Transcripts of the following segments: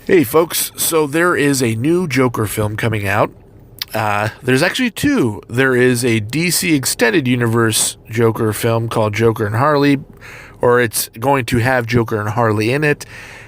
Hey, folks. So there is a new Joker film coming out. There's actually two. There is a DC Extended Universe Joker film called Joker and Harley, or it's going to have Joker and Harley in it,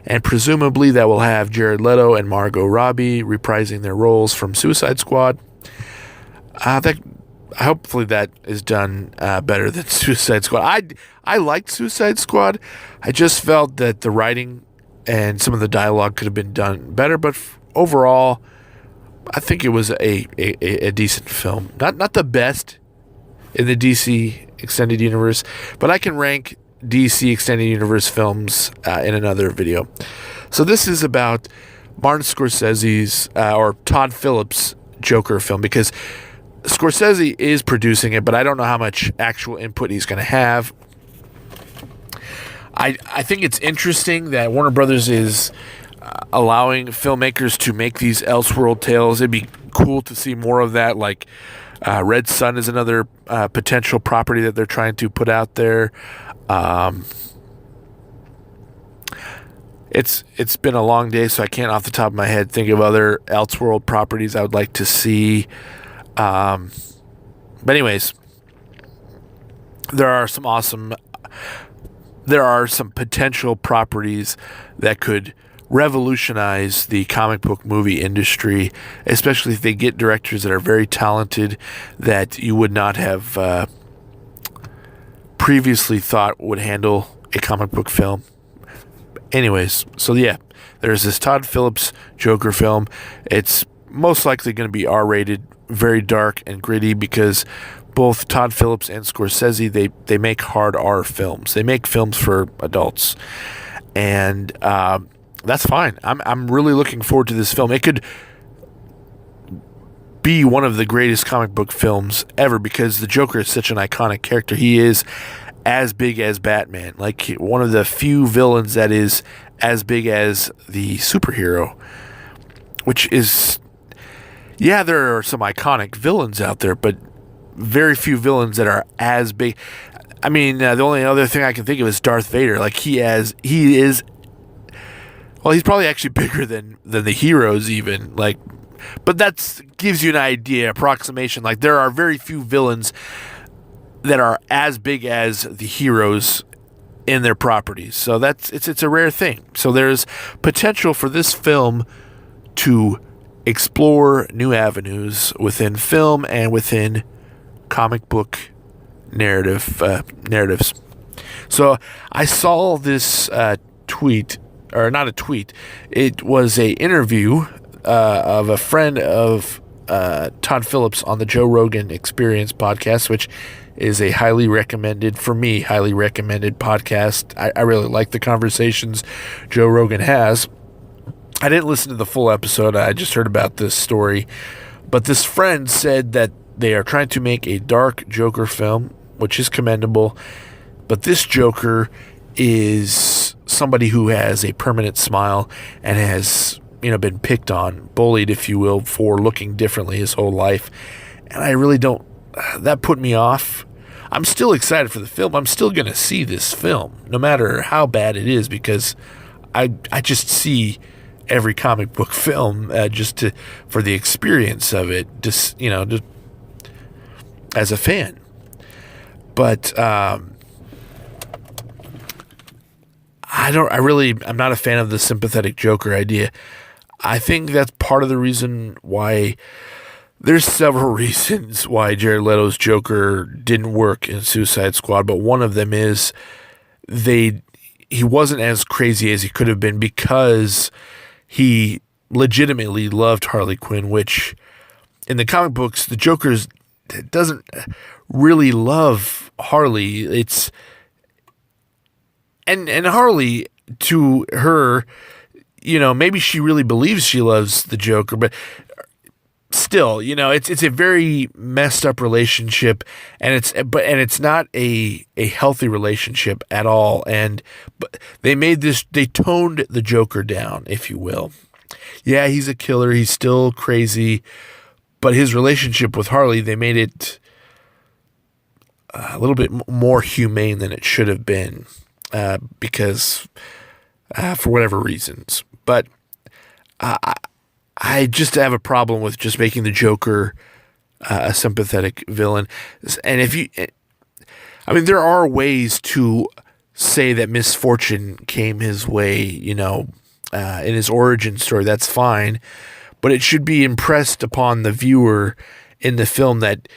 and presumably that will have Jared Leto and Margot Robbie reprising their roles from Suicide Squad. Hopefully that is done better than Suicide Squad. I liked Suicide Squad. I just felt that the writing and some of the dialogue could have been done better, but overall, I think it was a decent film. Not the best in the DC Extended Universe, but I can rank DC Extended Universe films in another video. So this is about Martin Scorsese's or Todd Phillips' Joker film, because Scorsese is producing it, but I don't know how much actual input he's going to have. I think it's interesting that Warner Brothers is allowing filmmakers to make these Elseworld tales. It'd be cool to see more of that. Like Red Sun is another potential property that they're trying to put out there. It's been a long day, so I can't off the top of my head think of other Elseworld properties I would like to see. But anyways, there are some potential properties that could revolutionize the comic book movie industry, especially if they get directors that are very talented that you would not have previously thought would handle a comic book film. Anyways, so yeah, there's this Todd Phillips Joker film. It's most likely going to be R-rated, very dark and gritty, because both Todd Phillips and Scorsese, they make hard R films. They make films for adults, and that's fine. I'm really looking forward to this film. It could be one of the greatest comic book films ever, because the Joker is such an iconic character. He is as big as Batman, like one of the few villains that is as big as the superhero, which is, yeah, there are some iconic villains out there, but very few villains that are as big. I mean, the only other thing I can think of is Darth Vader. Like he is, well, he's probably actually bigger than the heroes even. Like, but that gives you an idea, approximation. Like there are very few villains that are as big as the heroes in their properties. So it's a rare thing. So there's potential for this film to explore new avenues within film and within comic book narratives. So I saw this tweet, or not a tweet. It was a interview of a friend of Todd Phillips on the Joe Rogan Experience podcast, which is a highly recommended podcast. I really like the conversations Joe Rogan has. I didn't listen to the full episode. I just heard about this story. But this friend said that they are trying to make a dark Joker film, which is commendable. But this Joker is somebody who has a permanent smile and has, been picked on, bullied, if you will, for looking differently his whole life. And I really don't. That put me off. I'm still excited for the film. I'm still going to see this film, no matter how bad it is, because I just see every comic book film for the experience of it, just as a fan. But I'm not a fan of the sympathetic Joker idea. I think that's part of the reason why. There's several reasons why Jared Leto's Joker didn't work in Suicide Squad, but one of them is he wasn't as crazy as he could have been, because he legitimately loved Harley Quinn, which in the comic books, the Joker doesn't really love Harley. And Harley, to her, maybe she really believes she loves the Joker, but still, it's a very messed up relationship, and it's not a healthy relationship at all. But they toned the Joker down, if you will. Yeah, he's a killer. He's still crazy, but his relationship with Harley, they made it a little bit more humane than it should have been, because for whatever reasons. But I just have a problem with just making the Joker a sympathetic villain. And I mean, there are ways to say that misfortune came his way, in his origin story. That's fine. But it should be impressed upon the viewer in the film that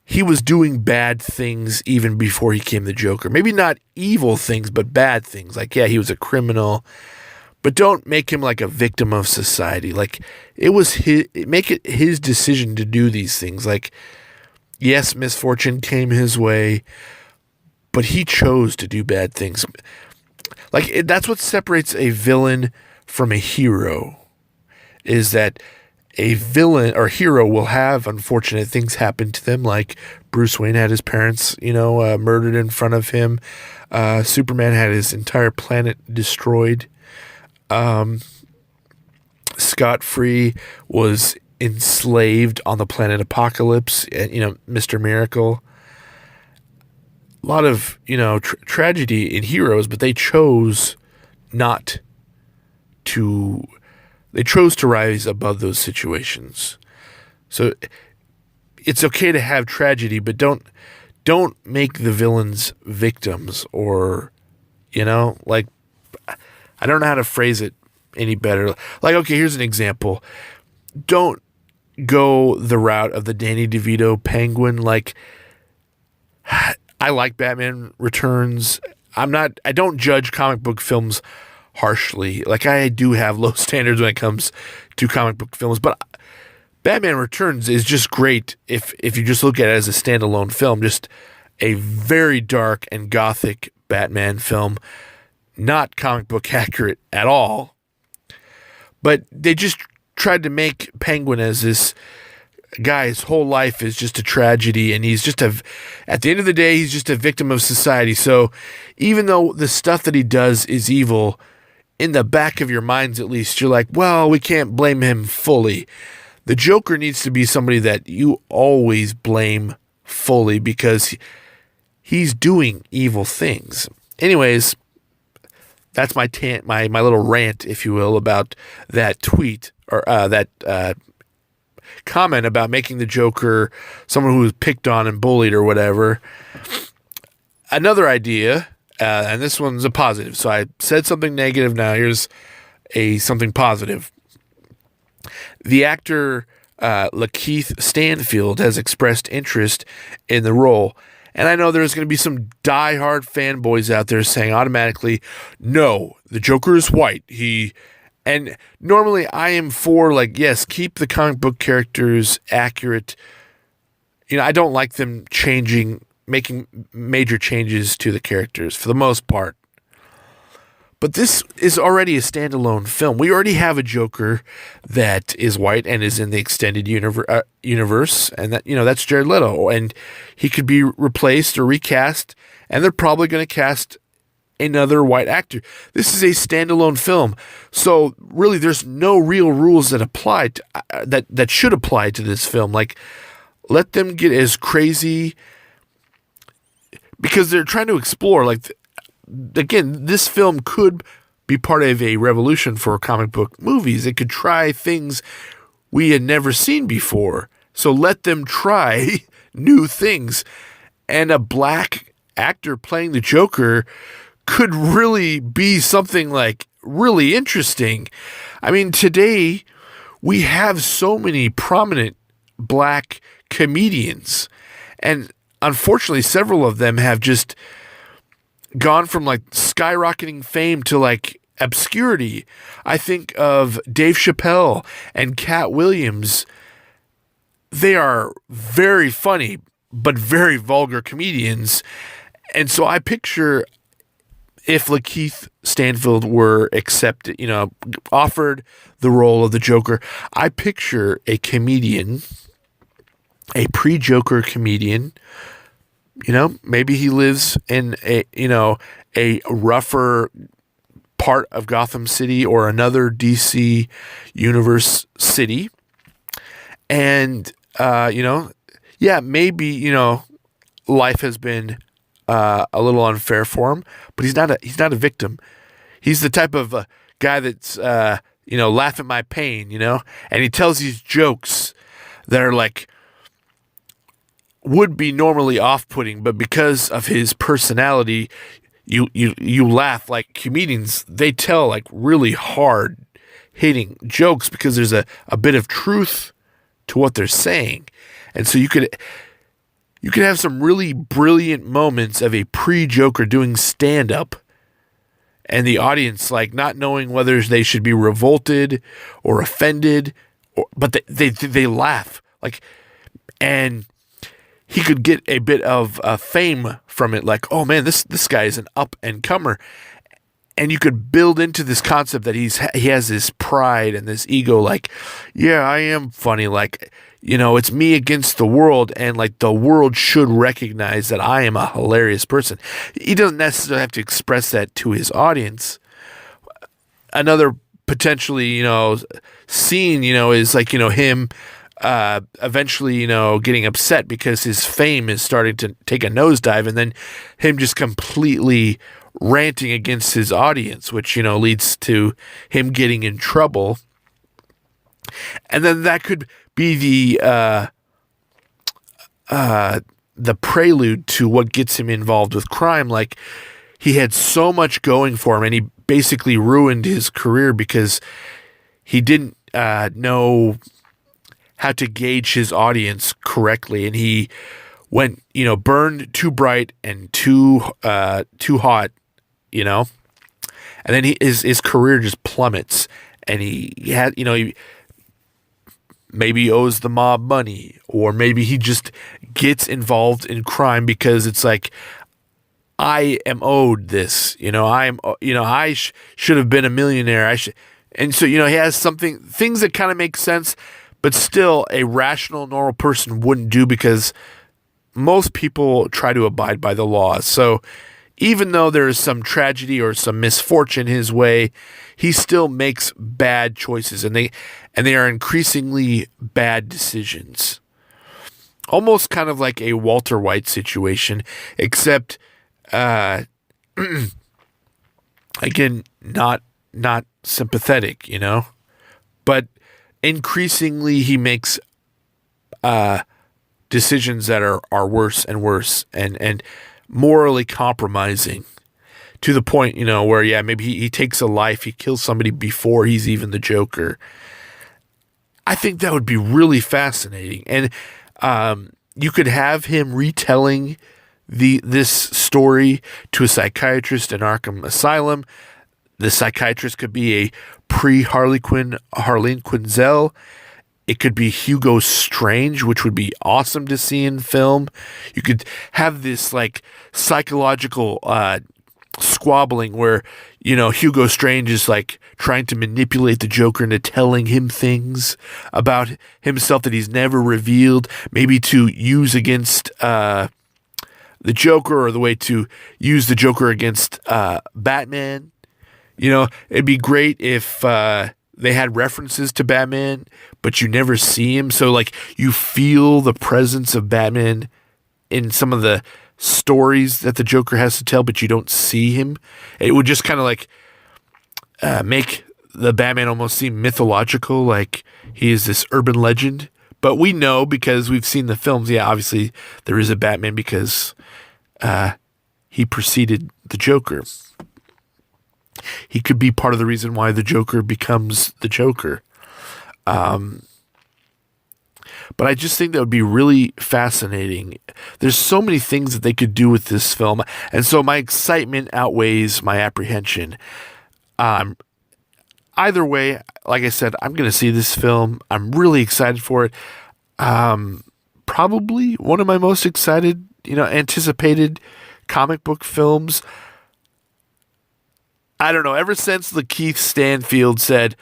he was doing bad things even before he became the Joker. Maybe not evil things, but bad things. Like, yeah, he was a criminal, but don't make him like a victim of society. Like, make it his decision to do these things. Like, yes, misfortune came his way, but he chose to do bad things. Like, that's what separates a villain from a hero, is that a villain or hero will have unfortunate things happen to them, like Bruce Wayne had his parents, murdered in front of him. Superman had his entire planet destroyed. Scott Free was enslaved on the planet Apocalypse, and, Mr. Miracle. A lot of, tragedy in heroes, but they chose to rise above those situations. So it's okay to have tragedy, but don't make the villains victims, or, like, I don't know how to phrase it any better. Like, okay, here's an example. Don't go the route of the Danny DeVito Penguin. Like, I like Batman Returns. I don't judge comic book films harshly. Like, I do have low standards when it comes to comic book films, but Batman Returns is just great if you just look at it as a standalone film, just a very dark and gothic Batman film, not comic book accurate at all. But they just tried to make Penguin as this guy, his whole life is just a tragedy, and he's just at the end of the day, he's just a victim of society. So even though the stuff that he does is evil, in the back of your minds at least, you're like, well, we can't blame him fully. The Joker needs to be somebody that you always blame fully because he's doing evil things. Anyways, that's my little rant, if you will, about that tweet, or that comment about making the Joker someone who was picked on and bullied or whatever. Another idea, and this one's a positive. So I said something negative. Now here's something positive. The actor Lakeith Stanfield has expressed interest in the role. And I know there's going to be some diehard fanboys out there saying automatically, no, the Joker is white. And normally I am for, like, yes, keep the comic book characters accurate. I don't like them making major changes to the characters for the most part. But this is already a standalone film. We already have a Joker that is white and is in the extended universe, and that's Jared Leto, and he could be replaced or recast, and they're probably going to cast another white actor. This is a standalone film, so really, there's no real rules that apply that should apply to this film. Like, let them get as crazy, because they're trying to explore, like. Again, this film could be part of a revolution for comic book movies. It could try things we had never seen before. So let them try new things. And a black actor playing the Joker could really be something like really interesting. I mean, today we have so many prominent black comedians. And unfortunately, several of them have just gone from like skyrocketing fame to like obscurity. I think of Dave Chappelle and Cat Williams. They are very funny, but very vulgar comedians. And so I picture if Lakeith Stanfield were accepted, offered the role of the Joker, I picture a comedian, a pre-Joker comedian. Maybe he lives in a rougher part of Gotham City or another DC universe city. And, maybe, life has been a little unfair for him, but he's not a victim. He's the type of guy that's laugh at my pain, and he tells these jokes that are like, would be normally off-putting, but because of his personality, you laugh. Like comedians, they tell like really hard hitting jokes because there's a bit of truth to what they're saying. And so you could have some really brilliant moments of a pre-Joker doing stand-up and the audience like not knowing whether they should be revolted or offended, but they laugh like, and he could get a bit of fame from it, like, oh man, this guy is an up and comer, and you could build into this concept that he has this pride and this ego, like, yeah, I am funny, like, it's me against the world, and like the world should recognize that I am a hilarious person. He doesn't necessarily have to express that to his audience. Another potentially, scene, is like, him eventually, getting upset because his fame is starting to take a nosedive, and then him just completely ranting against his audience, which, leads to him getting in trouble. And then that could be the prelude to what gets him involved with crime. Like, he had so much going for him, and he basically ruined his career because he didn't know how to gauge his audience correctly, and he went, burned too bright and too hot, and then his career just plummets, and he had, he maybe owes the mob money, or maybe he just gets involved in crime because it's like, I am owed this, I should have been a millionaire. And so, he has things that kind of make sense, but still a rational, normal person wouldn't do because most people try to abide by the law. So even though there is some tragedy or some misfortune his way, he still makes bad choices, and they are increasingly bad decisions. Almost kind of like a Walter White situation, except again, not sympathetic, but increasingly he makes decisions that are worse and worse and morally compromising, to the point, where, yeah, maybe he takes a life, he kills somebody before he's even the Joker. I think that would be really fascinating. And you could have him retelling this story to a psychiatrist in Arkham Asylum. The psychiatrist could be a pre-Harleen Quinzel. It could be Hugo Strange, which would be awesome to see in film. You could have this like psychological squabbling where, Hugo Strange is like trying to manipulate the Joker into telling him things about himself that he's never revealed, maybe to use against the Joker, or the way to use the Joker against Batman. It'd be great if they had references to Batman, but you never see him. So like you feel the presence of Batman in some of the stories that the Joker has to tell, but you don't see him. It would just kind of like make the Batman almost seem mythological, like he is this urban legend. But we know, because we've seen the films, yeah, obviously there is a Batman because he preceded the Joker. He could be part of the reason why the Joker becomes the Joker. But I just think that would be really fascinating. There's so many things that they could do with this film, and so my excitement outweighs my apprehension. Either way, like I said, I'm going to see this film. I'm really excited for it. Probably one of my most excited, anticipated comic book films. I don't know, ever since Lakeith Stanfield said,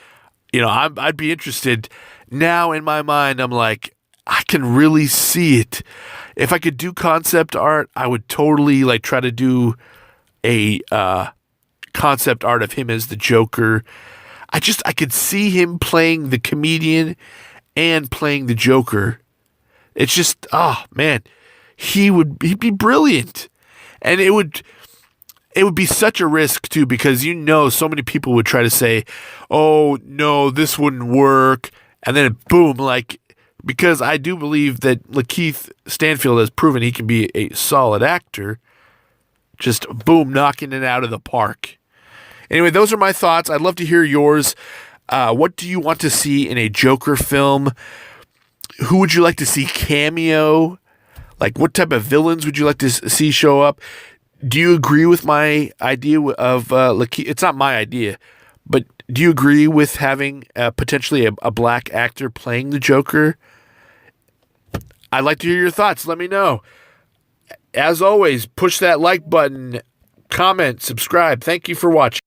I'd be interested, now in my mind, I'm like, I can really see it. If I could do concept art, I would totally like try to do a concept art of him as the Joker. I could see him playing the comedian and playing the Joker. It's just, oh man, he'd be brilliant. And it would, It would be such a risk too, because so many people would try to say, "Oh no, this wouldn't work," and then boom, like because I do believe that Lakeith Stanfield has proven he can be a solid actor. Just boom, knocking it out of the park. Anyway, those are my thoughts. I'd love to hear yours. What do you want to see in a Joker film? Who would you like to see cameo? Like, what type of villains would you like to see show up? Do you agree with my idea of Lakeith? It's not my idea, but do you agree with having potentially a black actor playing the Joker? I'd like to hear your thoughts. Let me know. As always, push that like button, comment, subscribe. Thank you for watching.